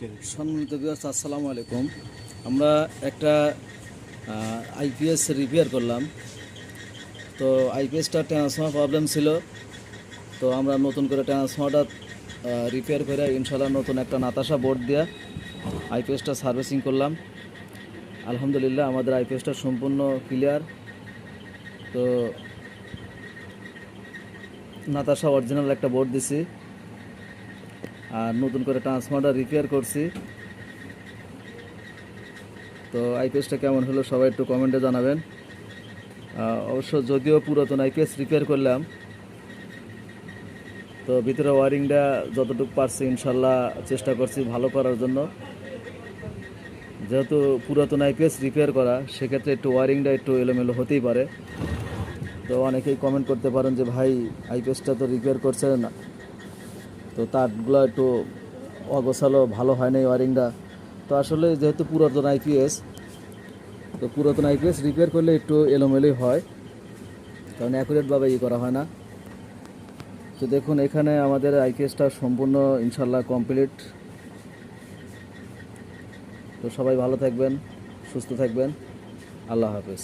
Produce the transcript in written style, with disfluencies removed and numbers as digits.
সম্মানিত ভিউয়ার্স, আসসালামু আলাইকুম। আমরা একটা আইপিএস রিপেয়ার করলাম। তো আইপিএসটা ট্রান্সফর্মার প্রবলেম ছিল। তো আমরা নতুন করে ট্রান্সফর্মারটা রিপেয়ার করে ইনশাল্লাহ নতুন একটা নাতাশা বোর্ড দিয়ে আইপিএসটা সার্ভিসিং করলাম। আলহামদুলিল্লাহ আমাদের আইপিএসটা সম্পূর্ণ ক্লিয়ার। তো নাতাশা অরিজিনাল একটা বোর্ড দিছি আর নতুন করে ট্রান্সফর্মারটা রিপেয়ার করছি। তো আইপিএসটা কেমন হলো সবাই একটু কমেন্টে জানাবেন। অবশ্য যদিও পুরাতন আইপিএস রিপেয়ার করলাম, তো ভিতরে ওয়ারিংটা যতটুকু পারছি ইনশাল্লাহ চেষ্টা করছি ভালো করার জন্য। যেহেতু পুরাতন আইপিএস রিপেয়ার করা, সেক্ষেত্রে একটু ওয়ারিংটা একটু এলোমেলো হতেই পারে। তো অনেকেই কমেন্ট করতে পারেন যে ভাই আইপিএসটা তো রিপেয়ার করছেন না, তো তারগুলো একটু অগোছালো, ভালো হয় না ওয়ারিংটা। তো আসলে যেহেতু পুরাতন আইপিএস, তো পুরাতন আইপিএস রিপেয়ার করলে একটু এলোমেলোই হয়, কারণ অ্যাকুরেটভাবে করা হয় না। তো দেখুন এখানে আমাদের আইপিএসটা সম্পূর্ণ ইনশাল্লাহ কমপ্লিট। তো সবাই ভালো থাকবেন, সুস্থ থাকবেন। আল্লাহ হাফেজ।